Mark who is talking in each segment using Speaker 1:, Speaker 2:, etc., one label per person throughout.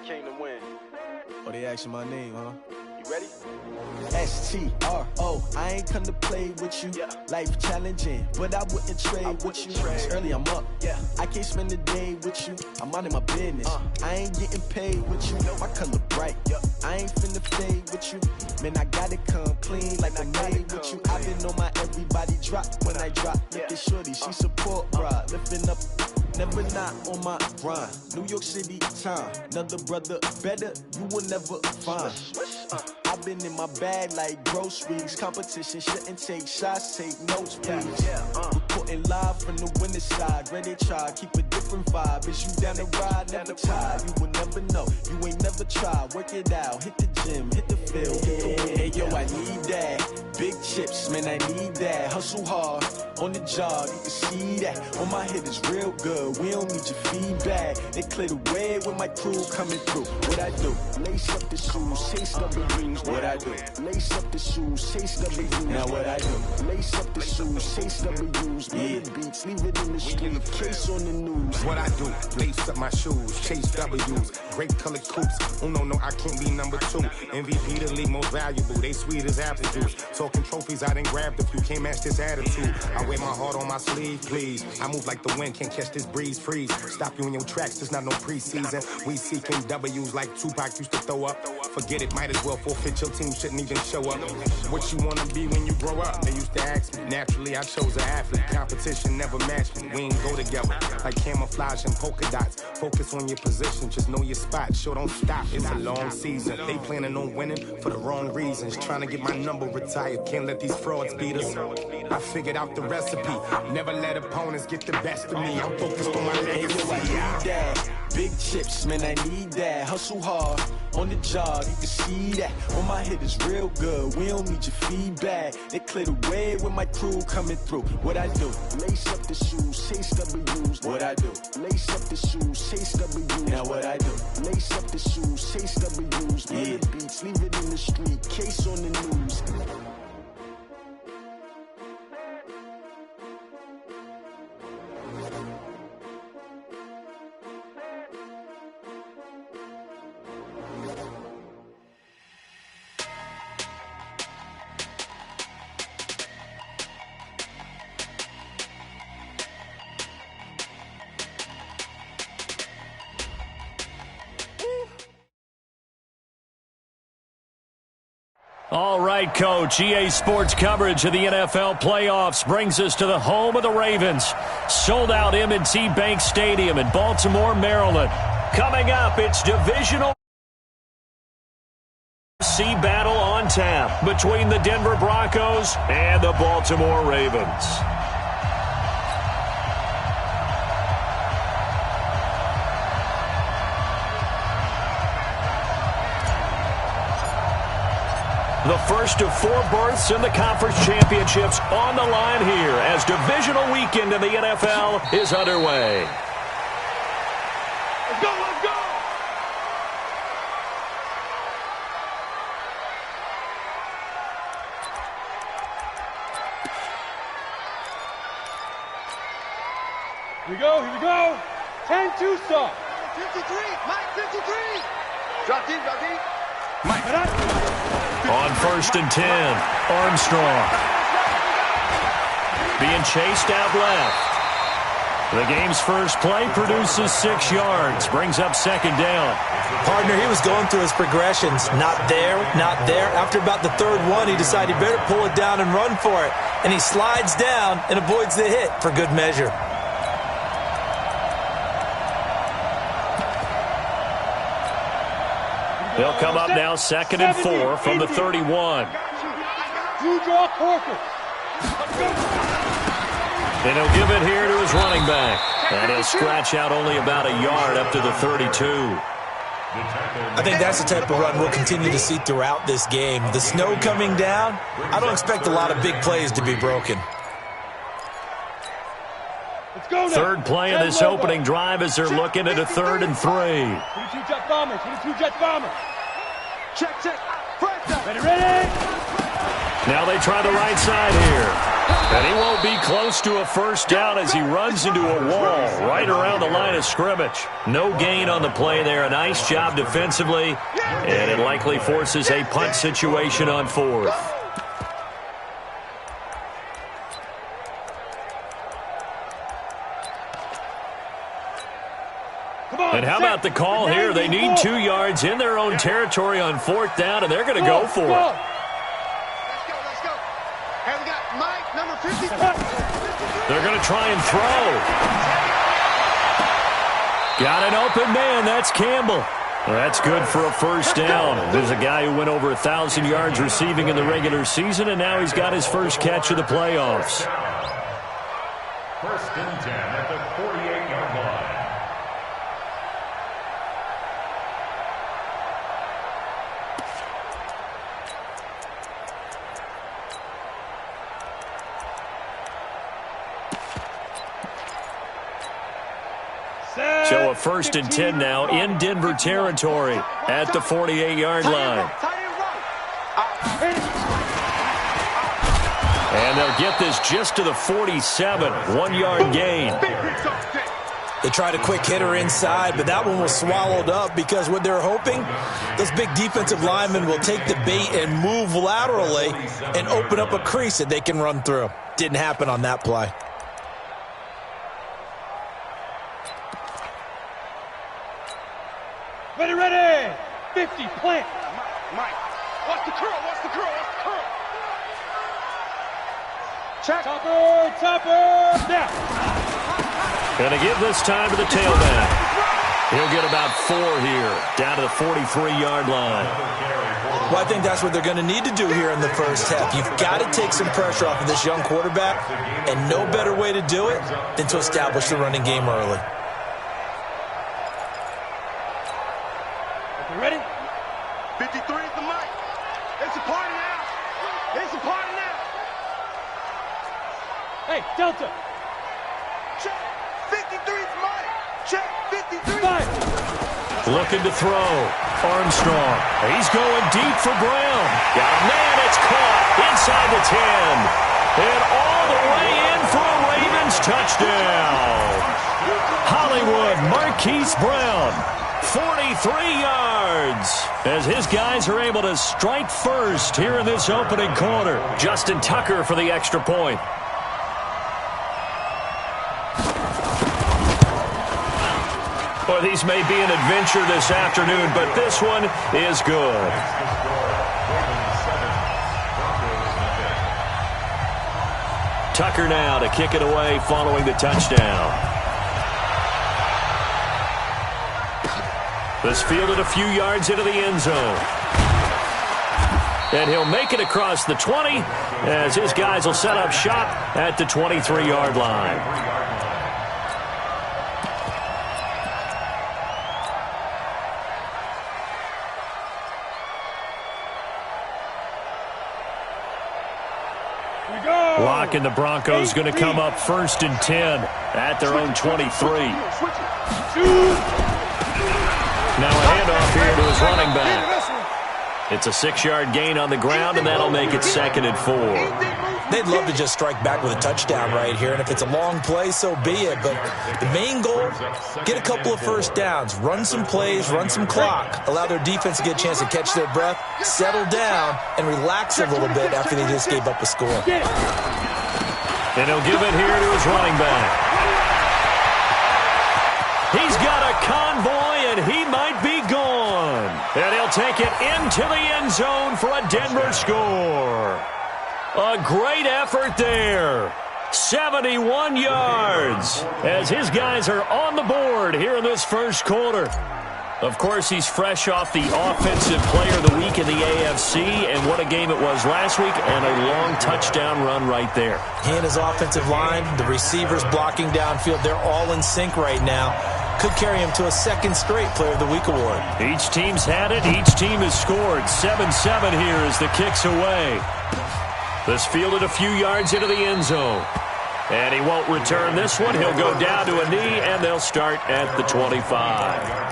Speaker 1: came to win.
Speaker 2: Oh, they asking my name, huh?
Speaker 1: You ready?
Speaker 2: S-T-R-O, I ain't come to play with you.
Speaker 1: Yeah.
Speaker 2: Life challenging, but I wouldn't trade with you. It's early, I'm up.
Speaker 1: Yeah.
Speaker 2: I can't spend the day with you. I'm minding my business. I ain't getting paid with you. My color bright. I ain't finna fade with you. Man, I gotta come clean like I'm made with you. I've been on my everybody drop when I drop. Look at shorty, she support, bruh. Lifting up. Never not on my grind. New York City time. Another brother better, you will never find. I've been in my bag like groceries. Competition shouldn't take shots, take notes, please. Reporting live from the winning side. Ready to try, keep a different vibe. Is you down the ride, never tired. You will never know, you ain't never tried. Work it out, hit the gym, hit the field, hit the wind. Hey yo, I need that. Big chips, man, I need that. Hustle hard, on the job, you can see that. On my head is real good, we don't need your feedback. They clear the way with my crew coming through. What I do? Lace up the shoes, chase up the rings. What I do? Lace up the shoes, chase up the rings. Now what I do? Lace up the shoes, chase up the rings. Get the beats, leave it in the street, case on the news.
Speaker 3: What I do? Lace up my shoes, chase W's. Great colored coops. Oh no, I can't be number 2. MVP the league most valuable. They sweet as apple juice. Talking trophies, I didn't grab the few. Can't match this attitude. I wear my heart on my sleeve, please. I move like the wind, can't catch this breeze, freeze. Stop you in your tracks, there's not no preseason. We seeking W's like Tupac used to throw up. Forget it, might as well forfeit. Your team shouldn't even show up. What you wanna be when you grow up? They used to ask me. Naturally, I chose an athlete. Competition never matched me. We ain't go together like camouflage and polka dots. Focus on your position, just know your spot. Sure, don't stop. It's a long season. They planning on winning for the wrong reasons. Trying to get my number retired. Can't let these frauds beat us. I figured out the recipe. Never let opponents get the best of me. I'm focused on my legacy.
Speaker 2: Big chips, man, I need that. Hustle hard, on the job, you can see that. On my head is real good, we don't need your feedback. They clear the way with my crew coming through. What I do? Lace up the shoes, chase W's. What I do? Lace up the shoes, chase W's. Now what I do? Lace up the shoes, chase W's. Get the beats, leave it in the street, case on the news.
Speaker 4: All right, Coach. EA Sports coverage of the NFL playoffs brings us to the home of the Ravens. Sold out M&T Bank Stadium in Baltimore, Maryland. Coming up, it's divisional C battle on tap between the Denver Broncos and the Baltimore Ravens. The first of 4 berths in the conference championships on the line here as divisional weekend in the NFL is underway.
Speaker 1: Let's go, let's go! Here we go. 10-2 stop. 53, Mike 53. Drop deep. Mike.
Speaker 4: On 1st and 10, Armstrong. Being chased out left. The game's first play produces 6 yards, brings up 2nd down.
Speaker 5: Partner, he was going through his progressions. Not there. After about the 3rd one, he decided he better pull it down and run for it. And he slides down and avoids the hit for good measure.
Speaker 4: They'll come up now 2nd and 4 from the 31. And he'll give it here to his running back. And he'll scratch out only about a yard up to the 32.
Speaker 5: I think that's the type of run we'll continue to see throughout this game. The snow coming down, I don't expect a lot of big plays to be broken.
Speaker 4: 3rd play of this opening drive as they're looking at a 3rd and 3.
Speaker 1: 22 jet bombers. Check. Ready.
Speaker 4: Now they try the right side here. And he won't be close to a first down as he runs into a wall right around the line of scrimmage. No gain on the play there. A nice job defensively. And it likely forces a punt situation on fourth. And how about the call here? They need 2 yards in their own territory on fourth down, and they're going to go for it.
Speaker 1: Let's go. Hey, we got Mike, number 50.
Speaker 4: They're going to try and throw. Got an open man. That's Campbell. That's good for a first down. There's a guy who went over 1,000 yards receiving in the regular season, and now he's got his first catch of the playoffs.
Speaker 6: First and 10 at the 48-yard line.
Speaker 4: So a first and 10 now in Denver territory at the 48-yard line. And they'll get this just to the 47, 1-yard gain.
Speaker 5: They tried a quick hitter inside, but that one was swallowed up because what they're hoping, those big defensive linemen will take the bait and move laterally and open up a crease that they can run through. Didn't happen on that play.
Speaker 1: Ready. 50, plant. Mike, watch the curl. Check. Topper, now.
Speaker 4: Going to give this time to the tailback. He'll get about 4 here, down to the 43-yard line.
Speaker 5: Well, I think that's what they're going to need to do here in the first half. You've got to take some pressure off of this young quarterback, and no better way to do it than to establish the running game early.
Speaker 1: Ready? 53 is the mic. It's a party now. Hey, Delta. Check. 53 is Mike. Check. 53. Five.
Speaker 4: Looking to throw. Armstrong. He's going deep for Brown. Got a man. It's caught inside the 10. And all the way in for a Ravens touchdown. Hollywood Marquise Brown. 43 yards as his guys are able to strike first here in this opening quarter. Justin Tucker for the extra point. Well, these may be an adventure this afternoon, but this one is good. Tucker now to kick it away following the touchdown. This fielded a few yards into the end zone. And he'll make it across the 20 as his guys will set up shop at the 23-yard line. Locking the Broncos going to come up first and 10 at their own 23. Now a handoff here to his running back. It's a 6-yard gain on the ground, and that'll make it 2nd and 4.
Speaker 5: They'd love to just strike back with a touchdown right here, and if it's a long play, so be it. But the main goal, get a couple of first downs, run some plays, run some clock, allow their defense to get a chance to catch their breath, settle down, and relax a little bit after they just gave up a score.
Speaker 4: And he'll give it here to his running back. He's got a convoy, and he might be gone. And he'll take it into the end zone for a Denver score. A great effort there. 71 yards as his guys are on the board here in this first quarter. Of course, he's fresh off the Offensive Player of the Week in the AFC, and what a game it was last week, and a long touchdown run right there.
Speaker 5: He and his offensive line, the receivers blocking downfield, they're all in sync right now. Could carry him to a second straight Player of the Week award.
Speaker 4: Each team's had it. Each team has scored. 7-7 here as the kick's away. This fielded a few yards into the end zone. And he won't return this one. He'll go down to a knee, and they'll start at the 25.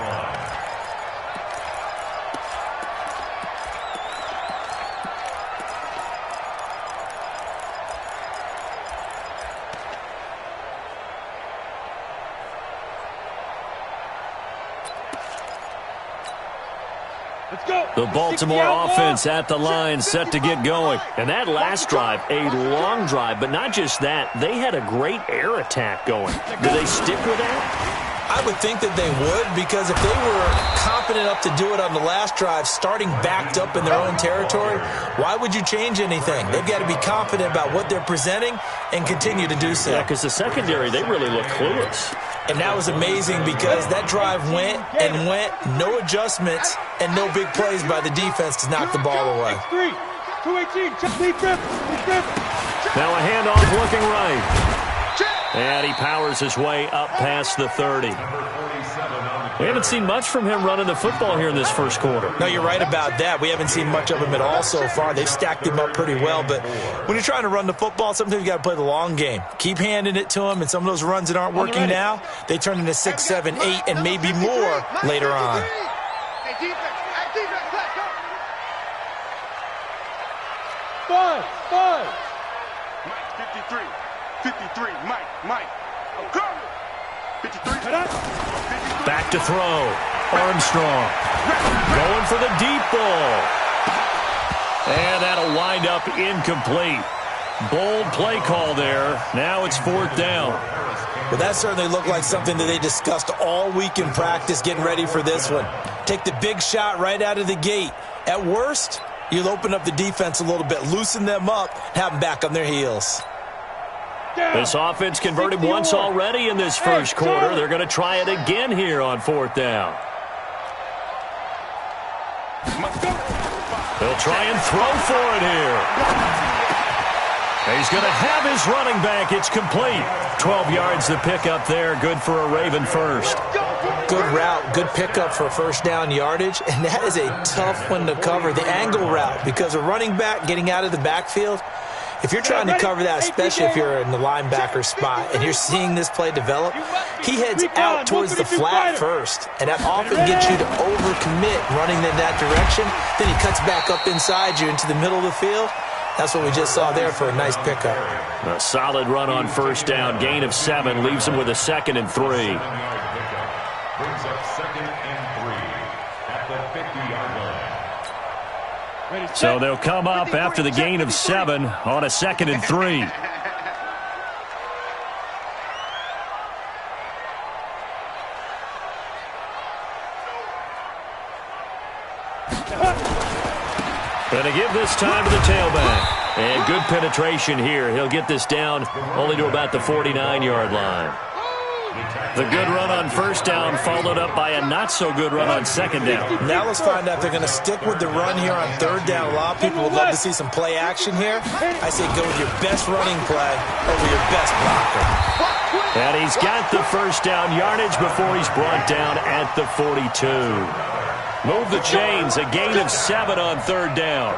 Speaker 4: The Baltimore offense at the line, set to get going. And that last drive, a long drive, but not just that. They had a great air attack going. Do they stick with that?
Speaker 5: I would think that they would, because if they were confident enough to do it on the last drive, starting backed up in their own territory, why would you change anything? They've got to be confident about what they're presenting and continue to do so.
Speaker 4: Yeah, because the secondary, they really look clueless.
Speaker 5: And that was amazing because that drive went and went, no adjustments and no big plays by the defense to knock the ball away.
Speaker 4: Now a handoff looking right. And he powers his way up past the 30. We haven't seen much from him running the football here in this first quarter.
Speaker 5: No, you're right about that. We haven't seen much of him at all so far. They've stacked him up pretty well. But when you're trying to run the football, sometimes you got to play the long game. Keep handing it to him, and some of those runs that aren't working now, they turn into 6, 7, 8, and maybe more later on.
Speaker 1: Five.
Speaker 7: 53, Mike. I'm coming. 53.
Speaker 4: Back to throw. Armstrong going for the deep ball. And that'll wind up incomplete. Bold play call there. Now it's 4th down.
Speaker 5: Well, that certainly looked like something that they discussed all week in practice getting ready for this one. Take the big shot right out of the gate. At worst, you'll open up the defense a little bit, loosen them up, have them back on their heels.
Speaker 4: This offense converted once already in this first quarter. They're going to try it again here on 4th down. They'll try and throw for it here. He's going to have his running back. It's complete. 12 yards to pick up there. Good for a Raven first.
Speaker 5: Good route, good pickup for first down yardage, and that is a tough one to cover. The angle route, because a running back getting out of the backfield, if you're trying to cover that, especially if you're in the linebacker spot and you're seeing this play develop, he heads out towards the flat first, and that often gets you to overcommit running in that direction. Then he cuts back up inside you into the middle of the field. That's what we just saw there for a nice pickup.
Speaker 4: A solid run on first down. Gain of 7 leaves him with a 2nd and 3.
Speaker 6: Brings up 2nd and 3 at the 50-yard line.
Speaker 4: So they'll come up after the gain of 7 on a 2nd and 3. Going to give this time to the tailback. And good penetration here. He'll get this down only to about the 49-yard line. The good run on first down followed up by a not-so-good run on second down.
Speaker 5: Now let's find out if they're going to stick with the run here on third down. A lot of people would love to see some play action here. I say go with your best running play over your best blocker.
Speaker 4: And he's got the first down yardage before he's brought down at the 42. Move the chains, a gain of 7 on third down.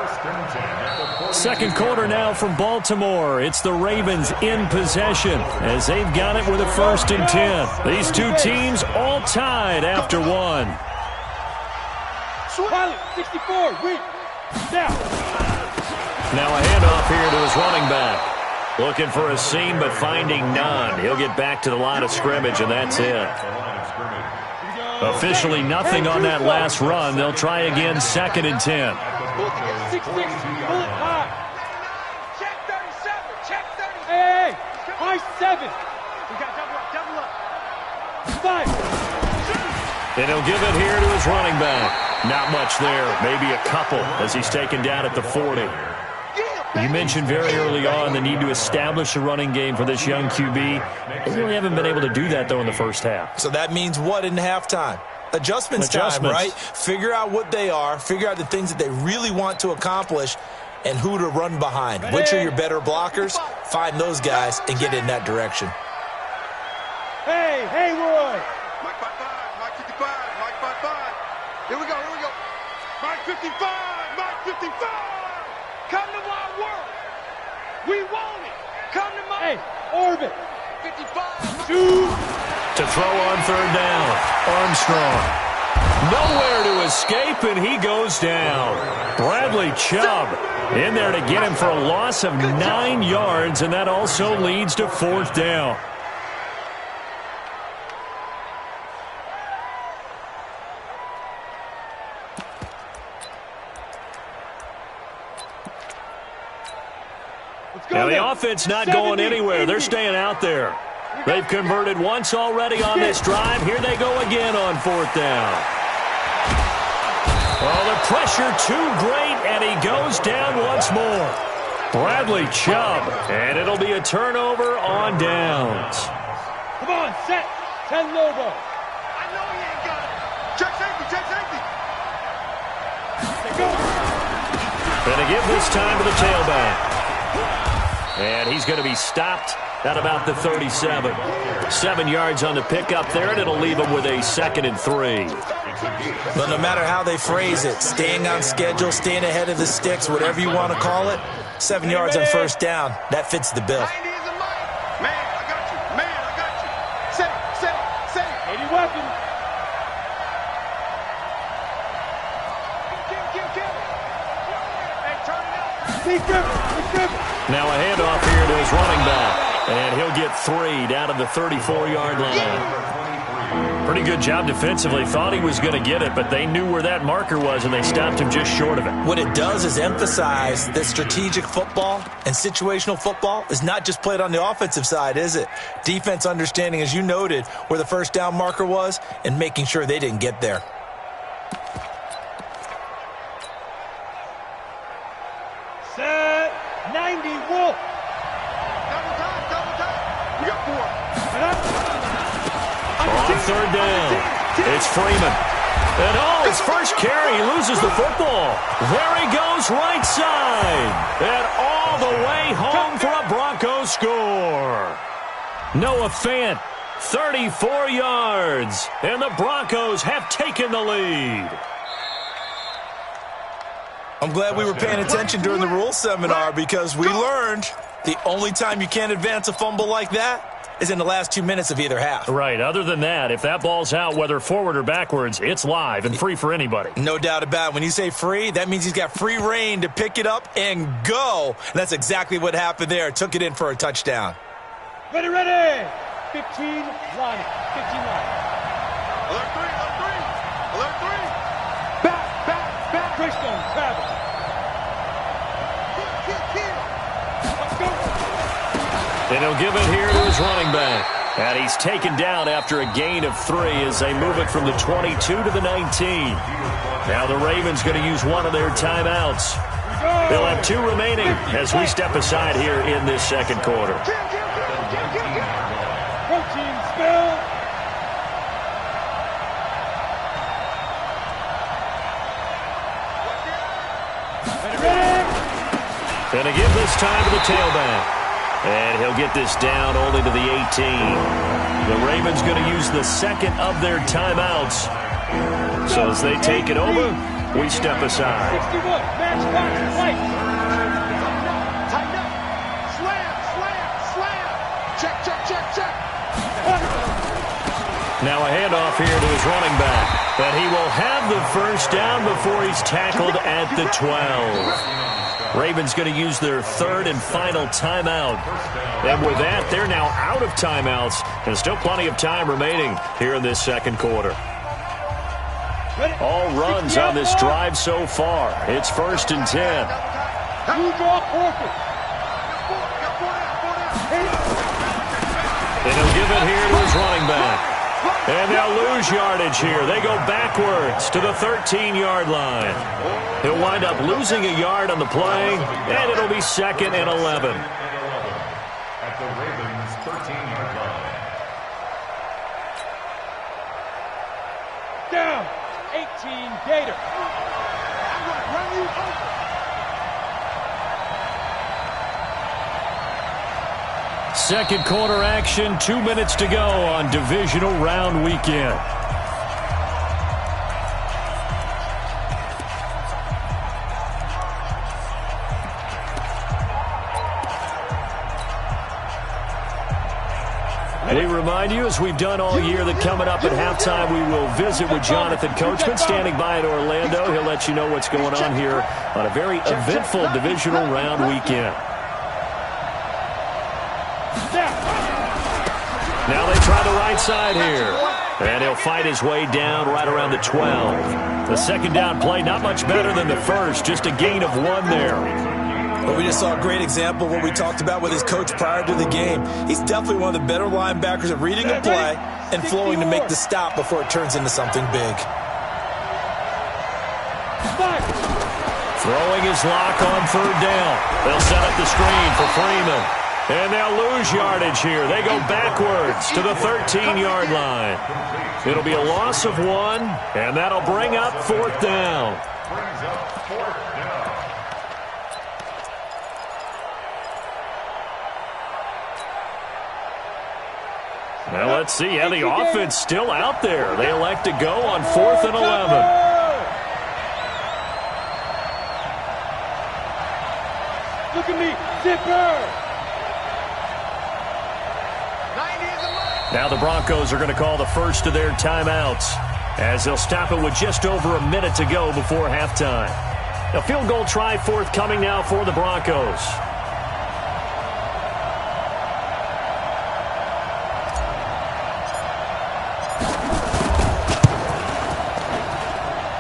Speaker 4: Second quarter now from Baltimore. It's the Ravens in possession as they've got it with a 1st and 10. These two teams all tied after 1.
Speaker 1: Pilot, 64, wait.
Speaker 4: Now a handoff here to his running back. Looking for a seam but finding none. He'll get back to the line of scrimmage, and that's it. Officially nothing on that last run. They'll try again 2nd and 10.
Speaker 1: 6-6, bullet high. Check 37, check 37. Hey, high 7. We got double up. 5.
Speaker 4: And he'll give it here to his running back. Not much there, maybe a couple as he's taken down at the 40. You mentioned very early on the need to establish a running game for this young QB. They really haven't been able to do that, though, in the first half.
Speaker 5: So that means what in halftime? Adjustments time, right? Figure out what they are, figure out the things that they really want to accomplish, and who to run behind. Which are your better blockers? Find those guys and get in that direction.
Speaker 1: Hey, Roy.
Speaker 7: Mike 55, Mike 55, Mike 55. Here we go. Mike 55. Come to my world. We want it. Come to my...
Speaker 1: Hey, orbit.
Speaker 7: 55.
Speaker 1: 2.
Speaker 4: To throw on third down, Armstrong. Nowhere to escape, and he goes down. Bradley Chubb in there to get him for a loss of 9 yards, and that also leads to 4th down. Now the offense not going anywhere. They're staying out there. They've converted once already on this drive. Here they go again on 4th down. Oh, the pressure too great, and he goes down once more. Bradley Chubb, and it'll be a turnover on downs.
Speaker 1: Come on, set. 10 Lobo.
Speaker 7: I know he ain't got it. Check safety, check safety.
Speaker 4: Gonna give this time to the tailback. And he's going to be stopped at about the 37. 7 yards on the pickup there, and it'll leave him with a 2nd and 3.
Speaker 5: But no matter how they phrase it, staying on schedule, staying ahead of the sticks, whatever you want to call it, 7 yards on 1st down, that fits the bill.
Speaker 7: Man, I got you. Man, I got you. Set it.
Speaker 1: 80 weapons. Kill. Hey, turn it up.
Speaker 4: Now a handoff here to his running back. And he'll get 3 down to the 34-yard line. Pretty good job defensively. Thought he was going to get it, but they knew where that marker was, and they stopped him just short of it.
Speaker 5: What it does is emphasize that strategic football and situational football is not just played on the offensive side, is it? Defense understanding, as you noted, where the 1st down marker was and making sure they didn't get there.
Speaker 1: Set. 90 Wolf.
Speaker 7: Double time. We got 4.
Speaker 4: On 3rd down, it's Freeman. And his first carry, he loses the football. There he goes, right side. And all the way home for a Broncos score. Noah Fant, 34 yards. And the Broncos have taken the lead.
Speaker 5: I'm glad we were paying attention during the rules seminar because we learned the only time you can't advance a fumble like that is in the last 2 minutes of either half.
Speaker 4: Right. Other than that, if that ball's out, whether forward or backwards, it's live and free for anybody.
Speaker 5: No doubt about it. When you say free, that means he's got free reign to pick it up and go. And that's exactly what happened there. Took it in for a touchdown.
Speaker 1: Ready. 15 line. 15 line.
Speaker 7: Alert 3.
Speaker 1: Back. Christian, Travis. Let's go.
Speaker 4: And he'll give it here to his running back. And he's taken down after a gain of 3 as they move it from the 22 to the 19. Now the Ravens going to use one of their timeouts. They'll have 2 remaining as we step aside here in this 2nd quarter.
Speaker 1: Protein spill.
Speaker 4: Going to give this time to the tailback. And he'll get this down only to the 18. The Ravens going to use the 2nd of their timeouts. So as they take it over, we step aside.
Speaker 1: 61. Match box right.
Speaker 7: Tighten up. Slam. Check.
Speaker 4: Now a handoff here to his running back. And he will have the 1st down before he's tackled at the 12. Ravens going to use their 3rd and final timeout. And with that, they're now out of timeouts. And still plenty of time remaining here in this 2nd quarter. All runs on this drive so far. It's 1st and 10. And he'll give it here to his running back. And they'll lose yardage here. They go backwards to the 13-yard line. He'll wind up losing a yard on the play, and it'll be 2nd and 11.
Speaker 6: At the Ravens' 13-yard line.
Speaker 1: Down. 18 Gator.
Speaker 7: I'm going to run you over.
Speaker 4: Second quarter action, 2 minutes to go on divisional round weekend. We remind you, as we've done all year, that coming up at halftime, we will visit with Jonathan Coachman standing by in Orlando. He'll let you know what's going on here on a very eventful divisional round weekend. Now they try the right side here. And he'll fight his way down right around the 12. The 2nd down play, not much better than the first, just a gain of 1 there.
Speaker 5: Well, we just saw a great example of what we talked about with his coach prior to the game. He's definitely one of the better linebackers at reading a play and flowing to make the stop before it turns into something big.
Speaker 4: Throwing his lock on third down. They'll set up the screen for Freeman. And they'll lose yardage here. They go backwards to the 13-yard line. It'll be a loss of 1, and that'll bring up 4th down. Now let's see how the offense still out there. They elect to go on 4th and 11.
Speaker 1: Look at me, zipper!
Speaker 4: Now the Broncos are going to call the first of their timeouts as they'll stop it with just over a minute to go before halftime. A field goal try forthcoming now for the Broncos.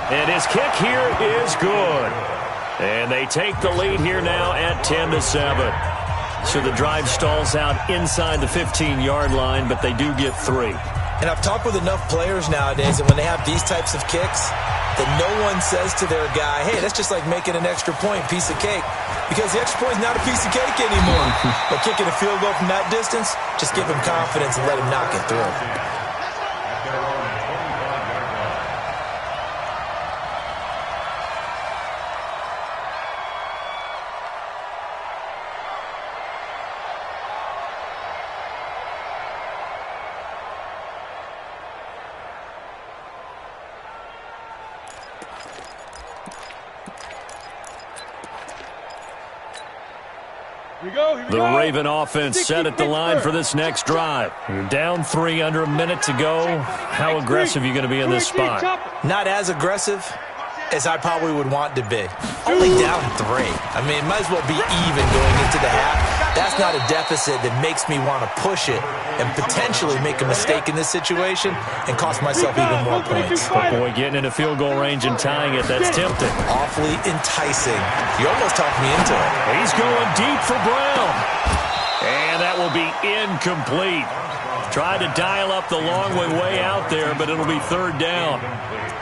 Speaker 4: And his kick here is good. And they take the lead here now at 10-7. So the drive stalls out inside the 15-yard line, but they do get 3.
Speaker 5: And I've talked with enough players nowadays that when they have these types of kicks, that no one says to their guy, hey, that's just like making an extra point, piece of cake. Because the extra point is not a piece of cake anymore. But kicking a field goal from that distance, just give him confidence and let him knock it through.
Speaker 4: The Raven offense set at the line for this next drive. You're down 3, under a minute to go. How aggressive are you going to be in this spot?
Speaker 5: Not as aggressive as I probably would want to be. Only down 3. I mean, it might as well be even going into the half. That's not a deficit that makes me want to push it and potentially make a mistake in this situation and cost myself even more points.
Speaker 4: But boy, getting into field goal range and tying it, that's tempting.
Speaker 5: Awfully enticing. You almost talked me into it.
Speaker 4: He's going deep for Brown. And that will be incomplete. Tried to dial up the long way out there, but it'll be 3rd down.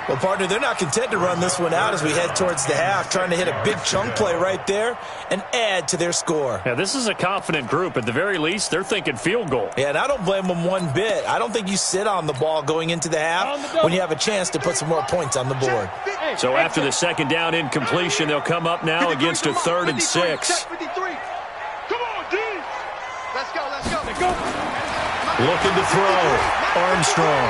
Speaker 5: Well, partner, they're not content to run this one out as we head towards the half, trying to hit a big chunk play right there and add to their score.
Speaker 4: Yeah, this is a confident group. At the very least, they're thinking field goal.
Speaker 5: Yeah, and I don't blame them one bit. I don't think you sit on the ball going into the half when you have a chance to put some more points on the board.
Speaker 4: So after the 2nd down incompletion, they'll come up now against a 3rd and 6.
Speaker 7: Come on, D! Let's go, let's go.
Speaker 4: Looking to throw. Armstrong.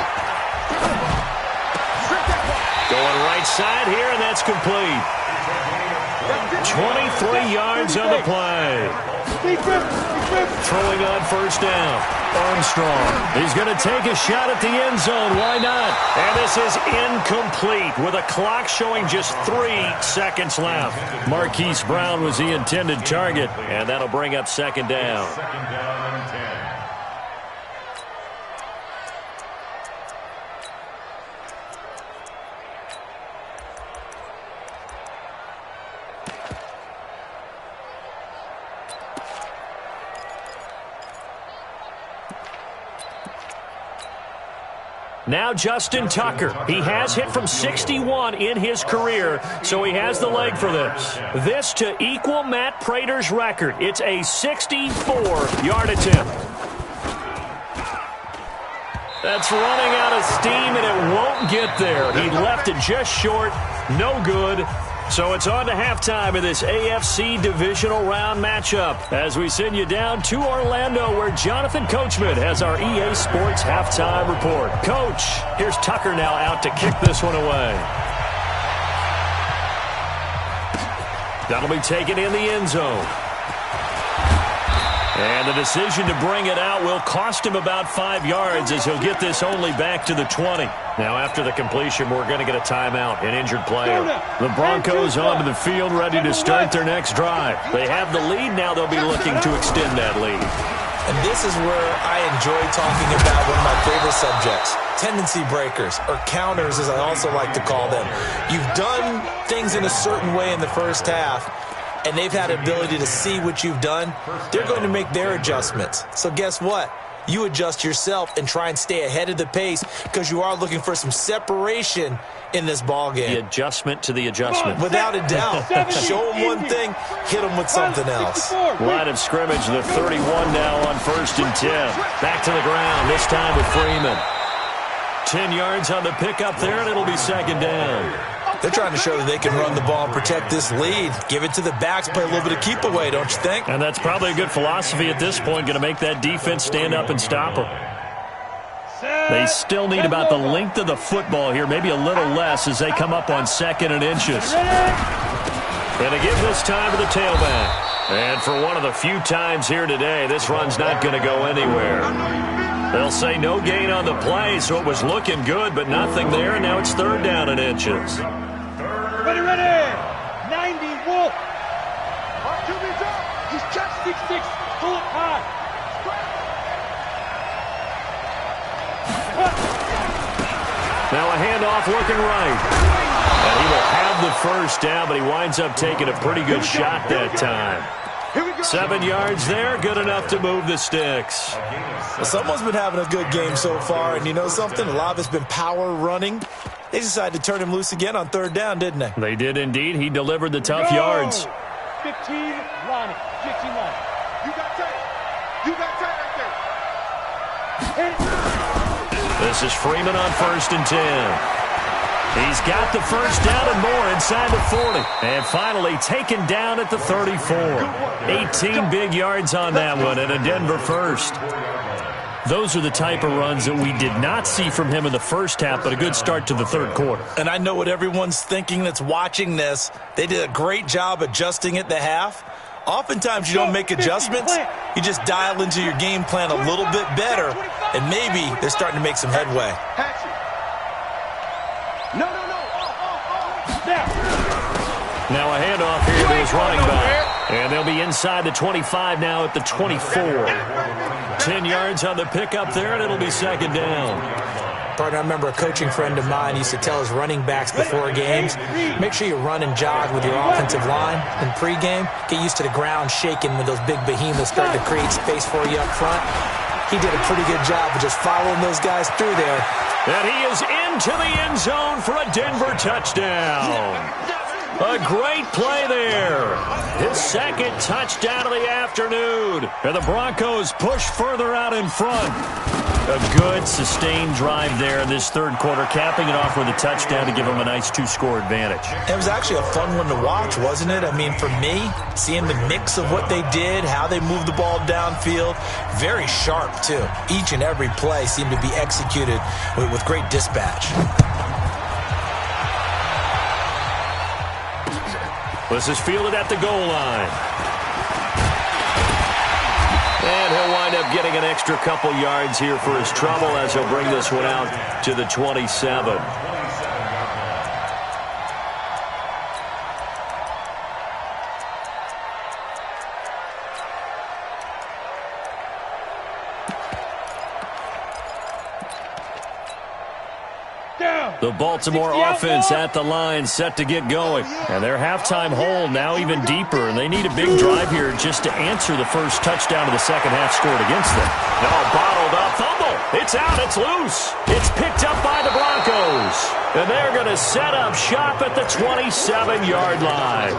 Speaker 4: Going right side here, and that's complete. 23 yards on the play. Throwing on 1st down. Armstrong. He's going to take a shot at the end zone. Why not? And this is incomplete with a clock showing just 3 seconds left. Marquise Brown was the intended target, and that'll bring up 2nd down.
Speaker 6: 2nd down and 10.
Speaker 4: Now Justin Tucker. He has hit from 61 in his career, so he has the leg for this. This to equal Matt Prater's record. It's a 64-yard attempt. That's running out of steam, and it won't get there. He left it just short. No good. So it's on to halftime of this AFC divisional round matchup as we send you down to Orlando where Jonathan Coachman has our EA Sports halftime report. Coach, here's Tucker now out to kick this one away. That'll be taken in the end zone. And the decision to bring it out will cost him about 5 yards as he'll get this only back to the 20. Now, after the completion, we're going to get a timeout, an injured player. The Broncos onto the field ready to start their next drive. They have the lead. Now they'll be looking to extend that lead.
Speaker 5: And this is where I enjoy talking about one of my favorite subjects, tendency breakers, or counters as I also like to call them. You've done things in a certain way in the first half, and they've had the ability to see what you've done, they're going to make their adjustments. So guess what? You adjust yourself and try and stay ahead of the pace because you are looking for some separation in this ball game.
Speaker 4: The adjustment to the adjustment.
Speaker 5: Without a doubt. Show them one thing, hit them with something else.
Speaker 4: Line of scrimmage, the 31 now on 1st and 10. Back to the ground, this time with Freeman. 10 yards on the pickup there, and it'll be 2nd down.
Speaker 5: They're trying to show that they can run the ball and protect this lead. Give it to the backs, play a little bit of keep away, don't you think?
Speaker 4: And that's probably a good philosophy at this point, going to make that defense stand up and stop them. They still need about the length of the football here, maybe a little less as they come up on 2nd and inches. And they give this time to the tailback. And for one of the few times here today, this run's not going to go anywhere. They'll say no gain on the play, so it was looking good, but nothing there, and now it's 3rd down and inches.
Speaker 1: Ready, 90, Wolf. He's checked 6-6, pull it high.
Speaker 4: Now a handoff looking right. And he will have the 1st down, but he winds up taking a pretty good shot that time. 7 yards there, good enough to move the sticks.
Speaker 5: Well, someone's been having a good game so far, and you know something? A lot of it's been power running. They decided to turn him loose again on 3rd down, didn't they?
Speaker 4: They did indeed. He delivered the tough yards.
Speaker 1: 15, Ronnie. 15 line. You got tight. You got tight right there.
Speaker 4: This is Freeman on 1st and 10. He's got the 1st down and more inside the 40. And finally taken down at the 34. 18 big yards on that one and a Denver 1st. Those are the type of runs that we did not see from him in the 1st half, but a good start to the 3rd quarter.
Speaker 5: And I know what everyone's thinking that's watching this. They did a great job adjusting at the half. Oftentimes you don't make adjustments. You just dial into your game plan a little bit better, and maybe they're starting to make some headway.
Speaker 4: Now a handoff here to his running back. And they'll be inside the 25 now at the 24. 10 yards on the pickup there, and it'll be 2nd down.
Speaker 5: Partner, I remember a coaching friend of mine used to tell his running backs before games, make sure you run and jog with your offensive line in pregame. Get used to the ground shaking when those big behemoths start to create space for you up front. He did a pretty good job of just following those guys through there.
Speaker 4: And he is into the end zone for a Denver touchdown. A great play there. His 2nd touchdown of the afternoon. And the Broncos push further out in front. A good, sustained drive there in this 3rd quarter, capping it off with a touchdown to give them a nice 2-score advantage.
Speaker 5: It was actually a fun one to watch, wasn't it? I mean, for me, seeing the mix of what they did, how they moved the ball downfield, very sharp, too. Each and every play seemed to be executed with great dispatch.
Speaker 4: This is fielded at the goal line. And he'll wind up getting an extra couple yards here for his trouble as he'll bring this one out to the 27. The Baltimore offense at the line, set to get going. And their halftime hole now even deeper, and they need a big drive here just to answer the 1st touchdown of the 2nd half scored against them. Now bottled up, fumble. It's out, it's loose. It's picked up by the Broncos. And they're going to set up shop at the 27-yard line.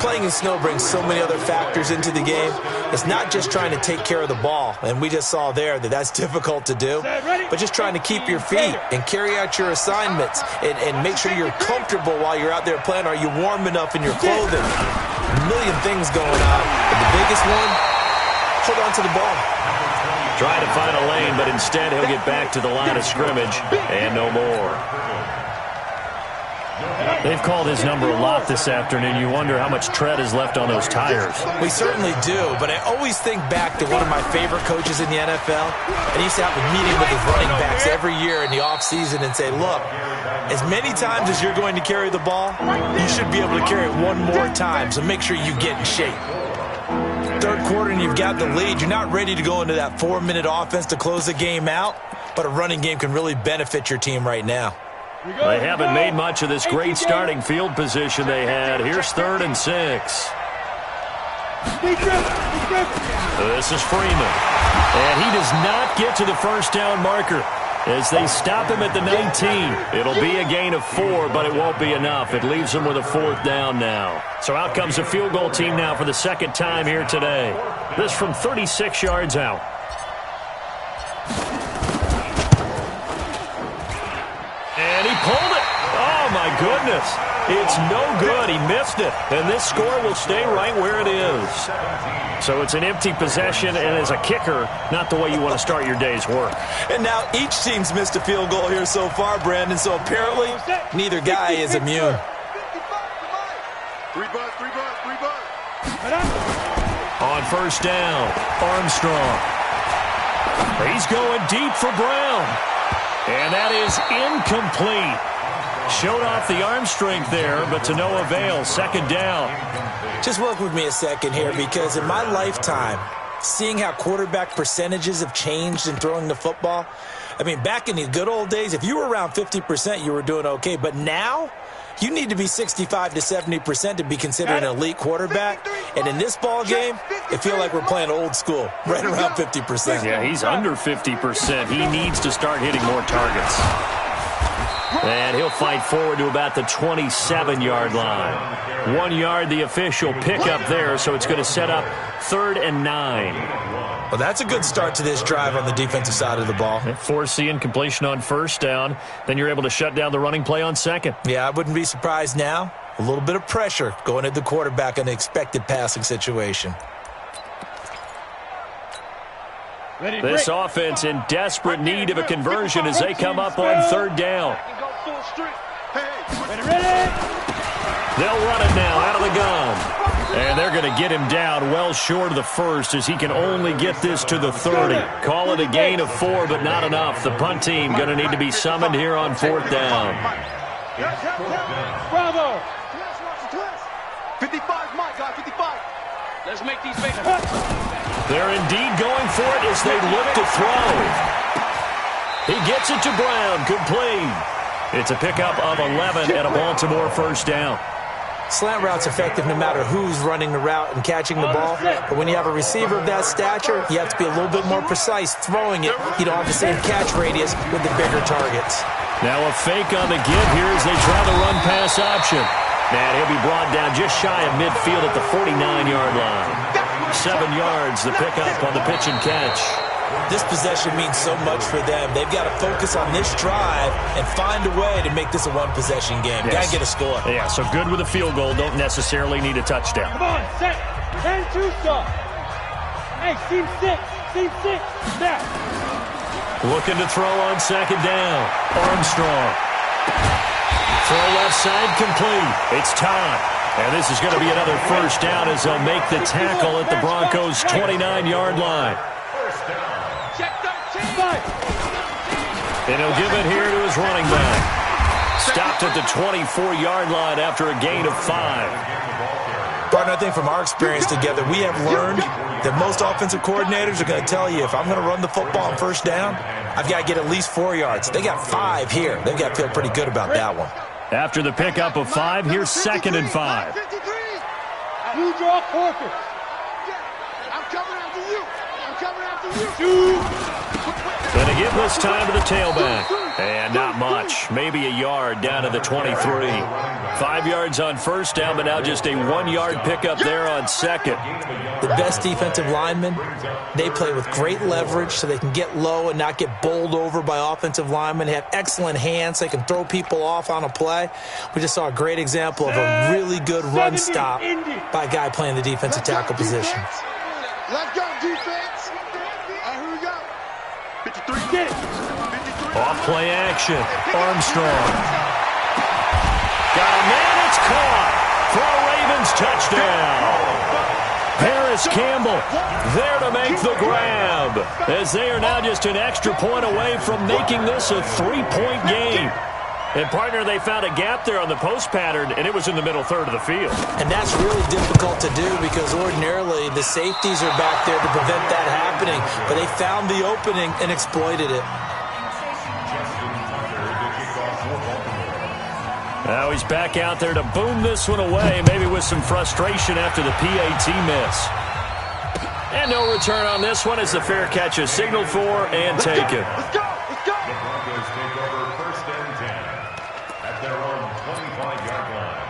Speaker 5: Playing in snow brings so many other factors into the game. It's not just trying to take care of the ball, and we just saw there that that's difficult to do, but just trying to keep your feet and carry out your assignments and make sure you're comfortable while you're out there playing. Are you warm enough in your clothing? A million things going on, but the biggest one, hold on to the ball.
Speaker 4: Trying to find a lane, but instead he'll get back to the line of scrimmage and no more. They've called his number a lot this afternoon. You wonder how much tread is left on those tires.
Speaker 5: We certainly do, but I always think back to one of my favorite coaches in the NFL. And he used to have a meeting with his running backs every year in the offseason and say, look, as many times as you're going to carry the ball, you should be able to carry it one more time, so make sure you get in shape. 3rd quarter and you've got the lead. You're not ready to go into that 4-minute offense to close the game out, but a running game can really benefit your team right now.
Speaker 4: They haven't made much of this great starting field position they had. Here's 3rd and 6. This is Freeman. And he does not get to the first down marker as they stop him at the 19. It'll be a gain of 4, but it won't be enough. It leaves them with a 4th down now. So out comes the field goal team now for the second time here today. This from 36 yards out. And he pulled it. Oh, my goodness. It's no good. He missed it. And this score will stay right where it is. So it's an empty possession, and as a kicker, not the way you want to start your day's work.
Speaker 5: And now each team's missed a field goal here so far, Brandon, so apparently neither guy is immune.
Speaker 7: 3 bucks, 3 bucks, 3 bucks.
Speaker 4: On first down, Armstrong. He's going deep for Brown. And that is incomplete. Showed off the arm strength there, but to no avail. Second down.
Speaker 5: Just work with me a second here, because in my lifetime, seeing how quarterback percentages have changed in throwing the football, I mean, back in the good old days, if you were around 50%, you were doing okay. But now, you need to be 65 to 70% to be considered an elite quarterback. And in this ball game, it feels like we're playing old school, right around 50%.
Speaker 4: Yeah, he's under 50%. He needs to start hitting more targets. And he'll fight forward to about the 27-yard line. 1 yard, the official pickup there, so it's going to set up 3rd and 9.
Speaker 5: Well, that's a good start to this drive on the defensive side of the ball.
Speaker 4: Force the incompletion on first down. Then you're able to shut down the running play on second.
Speaker 5: Yeah, I wouldn't be surprised now. A little bit of pressure going at the quarterback in the expected passing situation.
Speaker 4: This offense in desperate need of a conversion as they come up on 3rd down. They'll run it now out of the gun. And they're going to get him down well short of the first as he can only get this to the 30. Call it a gain of 4, but not enough. The punt team going to need to be summoned here on 4th down.
Speaker 1: Bravo!
Speaker 7: 55, Mike, guy, 55.
Speaker 1: Let's make these big.
Speaker 4: They're indeed going for it as they look to throw. He gets it to Brown, complete. It's a pickup of 11 and a Baltimore first down.
Speaker 5: Slant route's effective no matter who's running the route and catching the ball. But when you have a receiver of that stature, you have to be a little bit more precise throwing it. You don't have the same catch radius with the bigger targets.
Speaker 4: Now a fake on the give here as they try the run-pass option. And he'll be brought down just shy of midfield at the 49-yard line. 7 yards, the pickup on the pitch and catch.
Speaker 5: This possession means so much for them. They've got to focus on this drive and find a way to make this a one-possession game.
Speaker 4: Yes.
Speaker 5: Got to get a score.
Speaker 4: Yeah, so good with a field goal. Don't necessarily need a touchdown.
Speaker 1: Come on, set. 10-2 stop. Hey, team 6. Team 6. Snap.
Speaker 4: Looking to throw on second down. Armstrong. Throw left side complete. It's time. And this is going to be another first down as they'll make the tackle at the Broncos' 29-yard line. And he'll give it here to his running back. Stopped at the 24-yard line after a gain of 5.
Speaker 5: Partner, I think from our experience together, we have learned that most offensive coordinators are going to tell you, if I'm going to run the football on first down, I've got to get at least 4 yards. They got 5 here. They've got to feel pretty good about that one.
Speaker 4: After the pickup of 5, here's 2nd and 5.
Speaker 1: You draw quarters.
Speaker 7: I'm coming after you. I'm coming after you.
Speaker 4: Going to give this time to the tailback. And not much. Maybe a yard down to the 23. 5 yards on first down, but now just a 1-yard pickup there on second.
Speaker 5: The best defensive linemen, they play with great leverage so they can get low and not get bowled over by offensive linemen. They have excellent hands. They can throw people off on a play. We just saw a great example of a really good run stop by a guy playing the defensive tackle position.
Speaker 7: Let's go, defense. Here we go. 53.
Speaker 1: Get it.
Speaker 4: Off play action. Armstrong. Got a man. It's caught for a Ravens touchdown. Paris Campbell there to make the grab as they are now just an extra point away from making this a 3-point game. And, partner, they found a gap there on the post pattern, and it was in the middle third of the field.
Speaker 5: And that's really difficult to do because ordinarily the safeties are back there to prevent that happening. But they found the opening and exploited it.
Speaker 4: Now he's back out there to boom this one away, maybe with some frustration after the PAT miss. And no return on this one as the fair catch is signaled for and taken.
Speaker 7: Let's go! Let's go!
Speaker 6: The Broncos take over 1st and 10 at their own 25-yard line.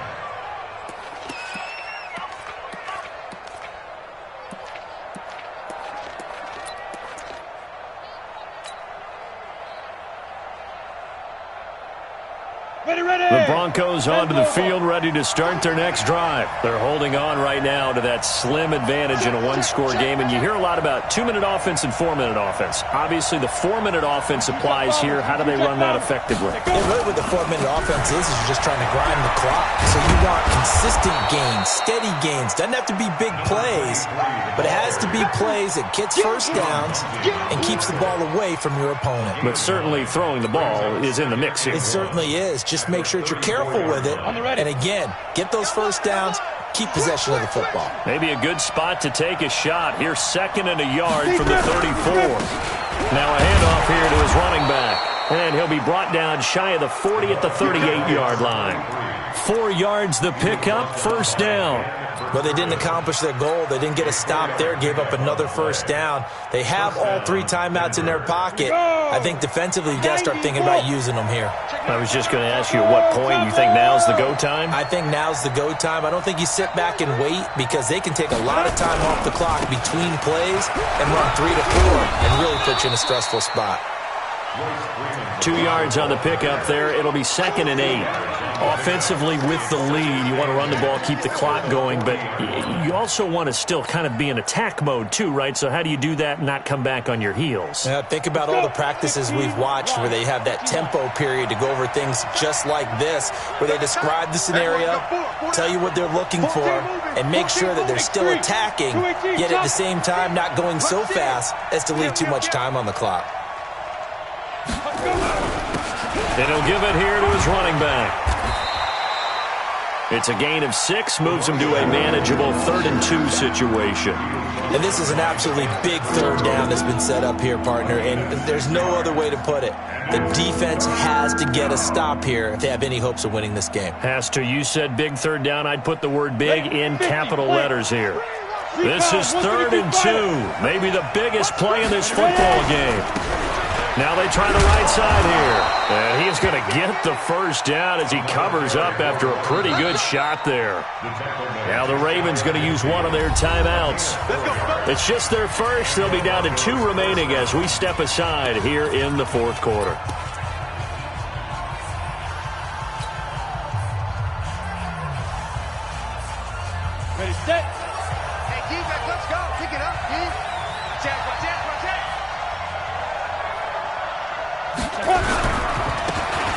Speaker 4: The Broncos onto the field, ready to start their next drive. They're holding on right now to that slim advantage in a one-score game, and you hear a lot about 2-minute offense and 4-minute offense. Obviously, the 4-minute offense applies here. How do they run that effectively?
Speaker 5: Yeah, really what the 4-minute offense is you're just trying to grind the clock. So you want consistent gains, steady gains. Doesn't have to be big plays, but it has to be plays that gets first downs and keeps the ball away from your opponent.
Speaker 4: But certainly throwing the ball is in the mix here.
Speaker 5: It certainly is. Just make sure that you're careful with it. And again, get those first downs, keep possession of the football.
Speaker 4: Maybe a good spot to take a shot. Here's 2nd and a yard from the 34. Now a handoff here to his running back. And he'll be brought down shy of the 40 at the 38-yard line. 4 yards the pickup, 1st down.
Speaker 5: But they didn't accomplish their goal. They didn't get a stop there, gave up another 1st down. They have all 3 timeouts in their pocket. I think defensively you got to start thinking about using them here.
Speaker 4: I was just going to ask you at what point you think now's the go time?
Speaker 5: I think now's the go time. I don't think you sit back and wait because they can take a lot of time off the clock between plays and run 3 to 4 and really put you in a stressful spot.
Speaker 4: 2 yards on the pickup there. It'll be 2nd and 8. Offensively with the lead, you want to run the ball, keep the clock going, but you also want to still kind of be in attack mode too, right? So how do you do that and not come back on your heels?
Speaker 5: Yeah, think about all the practices we've watched where they have that tempo period to go over things just like this, where they describe the scenario, tell you what they're looking for, and make sure that they're still attacking, yet at the same time not going so fast as to leave too much time on the clock.
Speaker 4: And he'll give it here to his running back. It's a gain of 6, moves him to a manageable 3rd and 2 situation.
Speaker 5: And this is an absolutely big 3rd down that's been set up here, partner, and there's no other way to put it. The defense has to get a stop here if they have any hopes of winning this game.
Speaker 4: Has to. You said big 3rd down. I'd put the word big in capital letters here. This is 3rd and 2. Maybe the biggest play in this football game. Now they try the right side here. And he is going to get the 1st down as he covers up after a pretty good shot there. Now the Ravens going to use one of their timeouts. It's just their first. They'll be down to 2 remaining as we step aside here in the 4th quarter.
Speaker 1: Ready, set.
Speaker 7: Hey, defense, let's go. Pick it up, D. Check.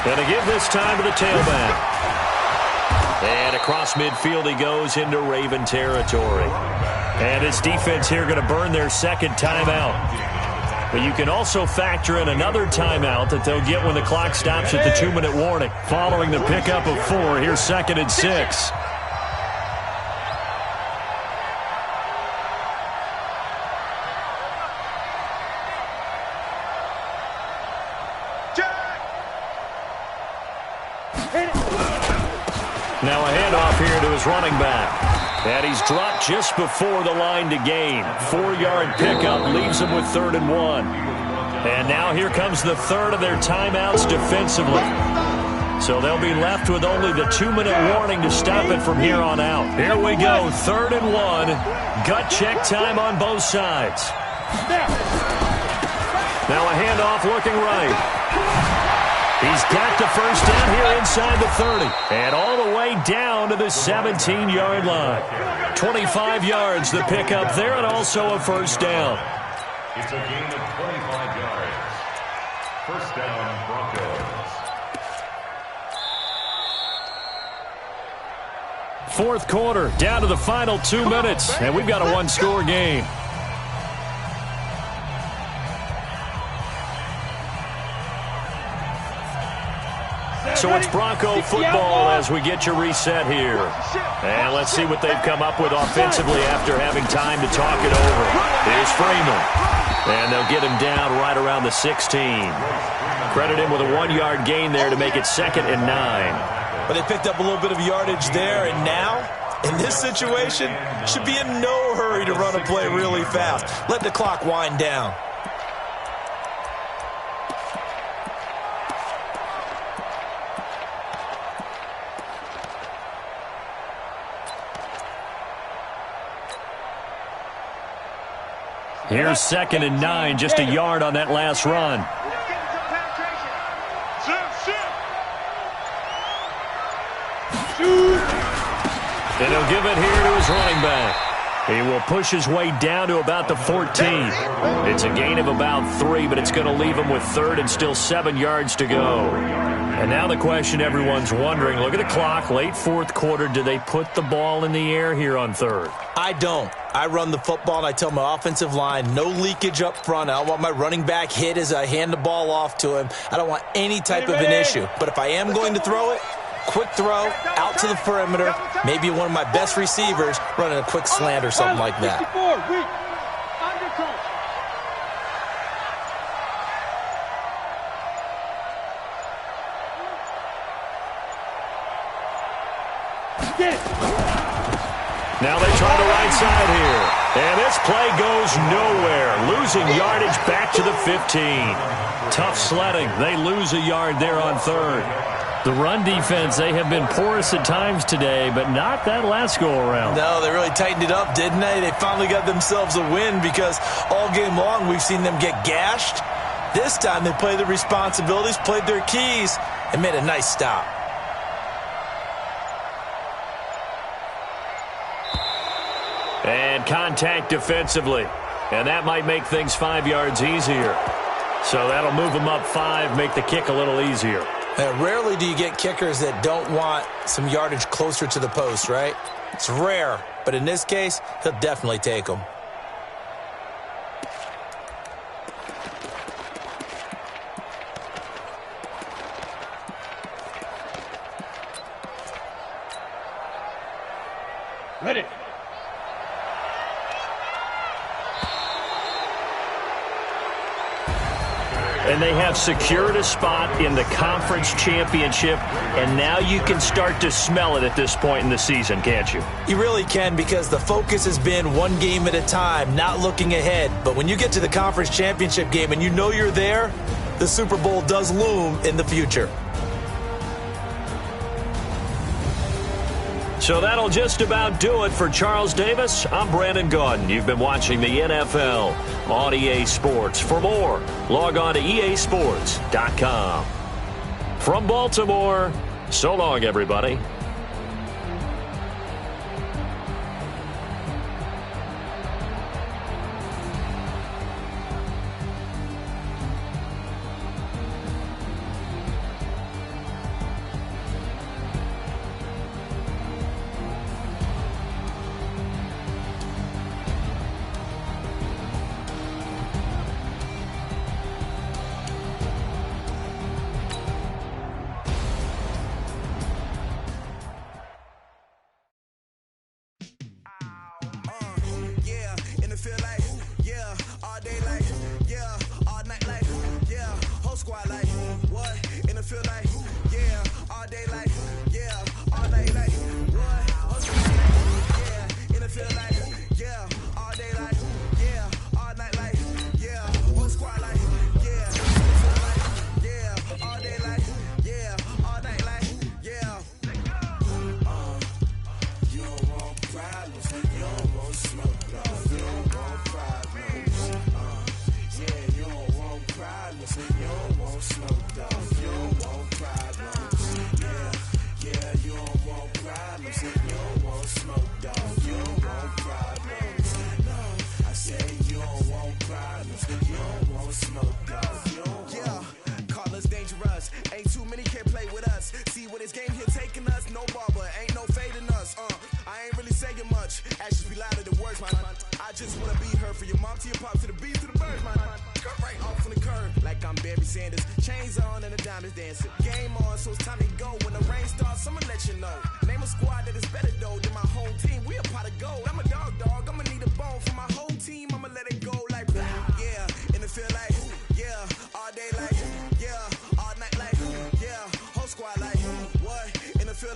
Speaker 4: Going to give this time to the tailback. And across midfield he goes into Raven territory. And his defense here going to burn their 2nd timeout. But you can also factor in another timeout that they'll get when the clock stops at the 2-minute warning. Following the pickup of 4, here's 2nd and 6. Now a handoff here to his running back. And he's dropped just before the line to gain. 4-yard pickup leaves him with 3rd and 1. And now here comes the 3rd of their timeouts defensively. So they'll be left with only the 2-minute warning to stop it from here on out. Here we go, 3rd and 1. Gut check time on both sides. Now a handoff looking right. He's got the 1st down here inside the 30. And all the way down to the 17-yard line. 25 yards the pickup there and also a 1st down.
Speaker 6: It's a gain of 25 yards. 1st down, Broncos.
Speaker 4: 4th quarter, down to the final 2 minutes. And we've got a 1-score game. So it's Bronco football as we get you reset here. And let's see what they've come up with offensively after having time to talk it over. Here's Freeman. And they'll get him down right around the 16. Credit him with a 1-yard gain there to make it 2nd and 9.
Speaker 5: But they picked up a little bit of yardage there, and now, in this situation, should be in no hurry to run a play really fast. Let the clock wind down.
Speaker 4: Here's 2nd and 9, just a yard on that last run. And he'll give it here to his running back. He will push his way down to about the 14. It's a gain of about 3, but it's going to leave him with 3rd and still 7 yards to go. And now the question everyone's wondering, look at the clock, late 4th quarter, do they put the ball in the air here on 3rd?
Speaker 5: I don't. I run the football, and I tell my offensive line, no leakage up front. I don't want my running back hit as I hand the ball off to him. I don't want any type of an issue. But if I am going to throw it, quick throw, out to the perimeter, maybe one of my best receivers running a quick slant or something like that.
Speaker 4: Now they try the right side here. And this play goes nowhere. Losing yardage back to the 15. Tough sledding. They lose a yard there on 3rd. The run defense, they have been porous at times today, but not that last go-around.
Speaker 5: No, they really tightened it up, didn't they? They finally got themselves a win because all game long we've seen them get gashed. This time they played their responsibilities, played their keys, and made a nice stop.
Speaker 4: And contact defensively. And that might make things 5 yards easier. So that'll move them up 5, make the kick a little easier.
Speaker 5: Rarely do you get kickers that don't want some yardage closer to the post, right? It's rare, but in this case, he'll definitely take them.
Speaker 1: Ready.
Speaker 4: And they have secured a spot in the conference championship, and now you can start to smell it at this point in the season, can't you?
Speaker 5: You really can, because the focus has been one game at a time, not looking ahead. But when you get to the conference championship game and you know you're there, the Super Bowl does loom in the future.
Speaker 4: So that'll just about do it for Charles Davis. I'm Brandon Gaudin. You've been watching the NFL on EA Sports. For more, log on to easports.com. From Baltimore, so long, everybody.
Speaker 2: All day like, yeah, all night like, yeah, whole squad like, what? And it feel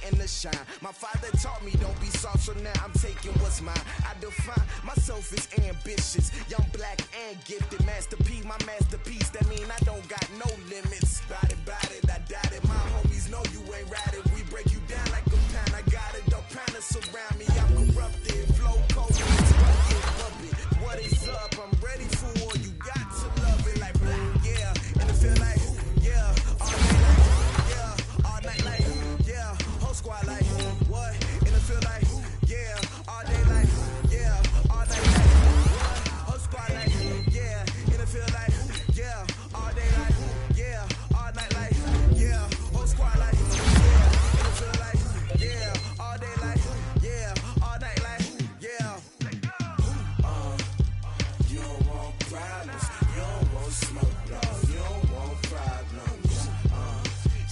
Speaker 2: nothing to shine. My father taught me don't be soft, so now I'm taking what's mine. I define myself as ambitious, young, black, and gifted. Master P, my masterpiece. That mean I don't got no limits. Bout it, I doubt it. My homies know you ain't ratted. We break you down like a pound. I got it, don't pound to surround me. I'm corrupted, flow cold, destructive, puppet. What is up? I'm ready for war. You got to love it like black, yeah. And it feel like, yeah. All night like, yeah. All night like, yeah. Whole squad like, what? And it feel like, yeah. All day like, yeah. All night like, what? Whole squad like, yeah. And it feel like, yeah. All day like, yeah. All night like, yeah. Whole squad like, yeah. And it feel like, yeah. All day like, yeah. All night like, yeah. You don't want problems. You don't want smoke, dog. You don't want problems.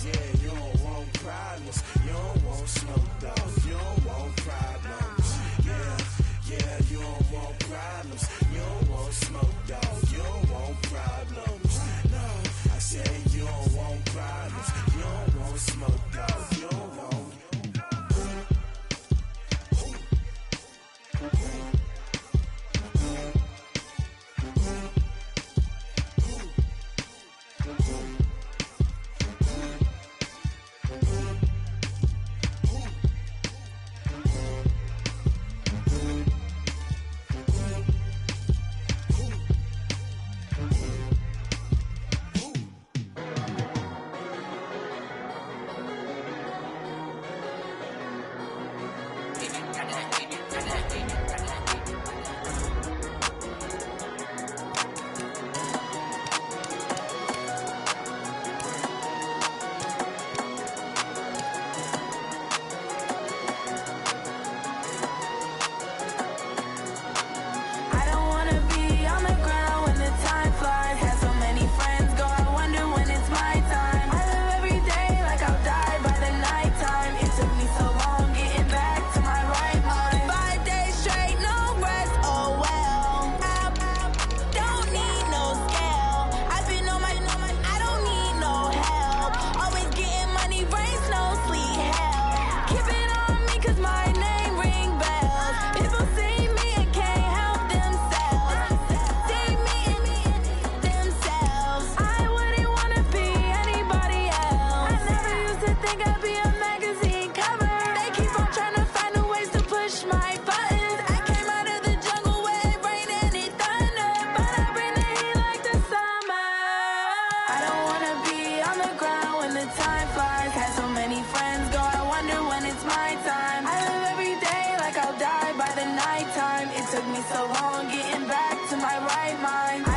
Speaker 2: Yeah, you don't want problems. You don't want smoke, dog. You don't want problems. Yeah, you don't want problems. You don't want smoke, dog. You don't want problems. No, I said you don't want problems. You don't want smoke, dog. You don't want.
Speaker 8: Took me so long getting back to my right mind.